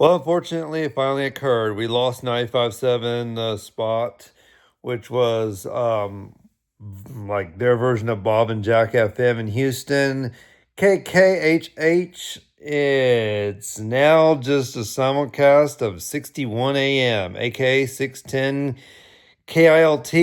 Well, unfortunately, it finally occurred. We lost 95.7 the spot, which was like their version of Bob and Jack FM in Houston. KKHH, it's now just a simulcast of 61 AM, aka 610 KILT.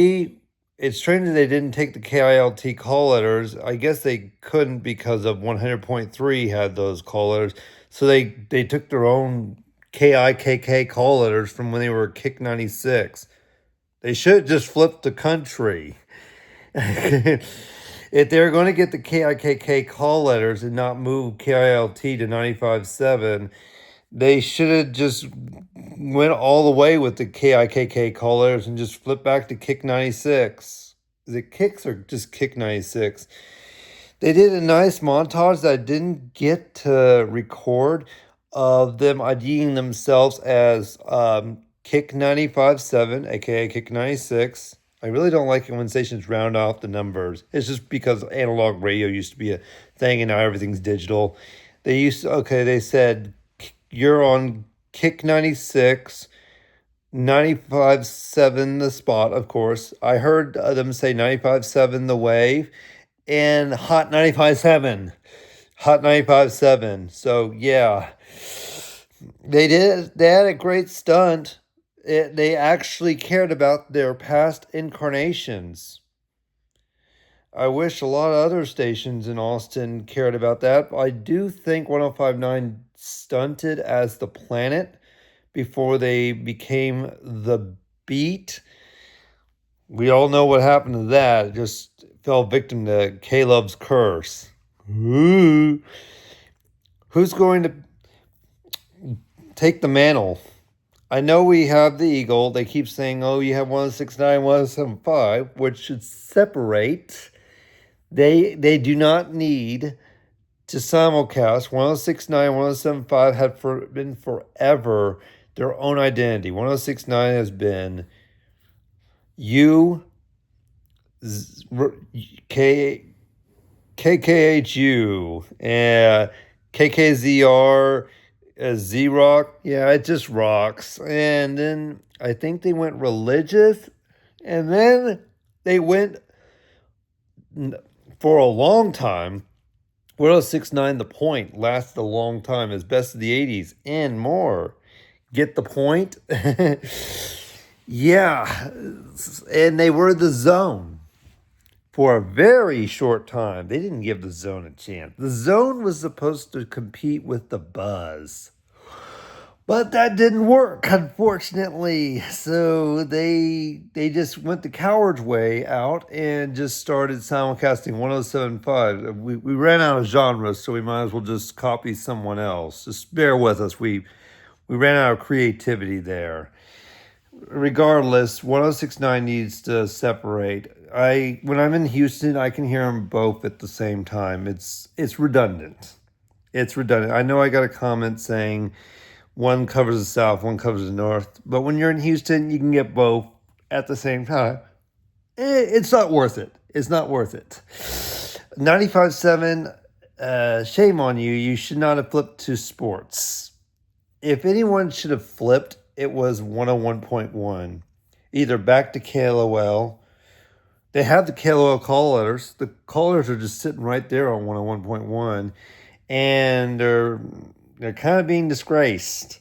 It's strange that they didn't take the KILT call letters. I guess they couldn't because of 100.3 had those call letters. So they took their own KIKK call letters from when they were Kick 96. They should just flip the country. If they're going to get the KIKK call letters and not move KILT to 95.7, they should have just went all the way with the KIKK call letters and just flipped back to Kick 96. Is it Kicks or just Kick 96? They did a nice montage that I didn't get to record of them IDing themselves as Kick 95.7, aka Kick 96. I really don't like it when stations round off the numbers. It's just because analog radio used to be a thing and now everything's digital. They said you're on Kick 96, 95.7 the spot, of course. I heard them say 95.7 the wave and Hot 95.7. Hot 95.7. So, yeah. They had a great stunt. They actually cared about their past incarnations. I wish a lot of other stations in Austin cared about that. I do think 105.9 stunted as the planet before they became the beat. We all know what happened to that. It just fell victim to Caleb's curse. Ooh. Who's going to take the mantle? I know we have the Eagle. They keep saying, oh, you have 169, 175, which should separate. They do not need to simulcast. 106.9, 107.5 have been forever their own identity. 106.9 has been U, K, KKHU, KKZR, Z Rock. Yeah, it just rocks. And then I think they went religious. And then they went for a long time. 106.9 The Point lasted a long time, as best of the 80s and more. Get the point? Yeah. And they were the zone for a very short time. They didn't give the zone a chance. The zone was supposed to compete with the buzz. But that didn't work, unfortunately. So they just went the coward's way out and just started simulcasting 107.5. We ran out of genres, so we might as well just copy someone else. Just bear with us. We ran out of creativity there. Regardless, 106.9 needs to separate. When I'm in Houston, I can hear them both at the same time. It's redundant. It's redundant. I know I got a comment saying one covers the South, one covers the North. But when you're in Houston, you can get both at the same time. It's not worth it. It's not worth it. 95.7, shame on you. You should not have flipped to sports. If anyone should have flipped, it was 101.1. Either back to KLOL. They have the KLOL call letters. The call letters are just sitting right there on 101.1. And they're kind of being disgraced.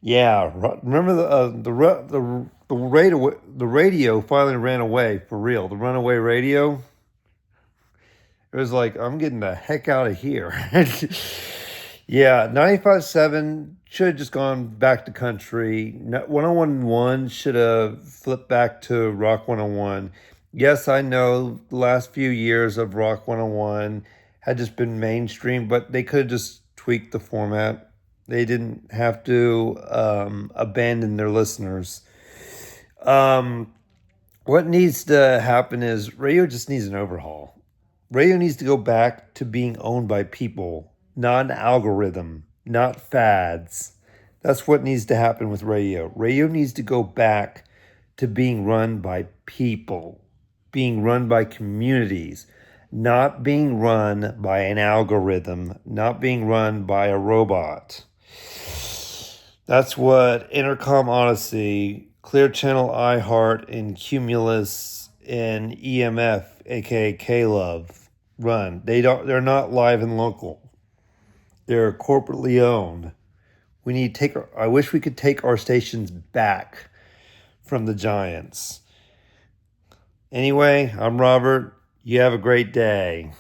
Yeah, remember the radio finally ran away for real. The runaway radio. It was like, I'm getting the heck out of here. Yeah, 95.7 should have just gone back to country. 101.1 should have flipped back to Rock 101. Yes, I know the last few years of Rock 101 had just been mainstream, but they could have just tweaked the format. They didn't have to abandon their listeners. What needs to happen is radio just needs an overhaul. Radio needs to go back to being owned by people, not an algorithm, not fads. That's what needs to happen with radio. Radio needs to go back to being run by people, being run by communities, not being run by an algorithm, not being run by a robot. That's what Intercom Odyssey, Clear Channel iHeart, and Cumulus and EMF, aka K-Love, run. They're not live and local. They're corporately owned. I wish we could take our stations back from the giants. Anyway, I'm Robert. You have a great day.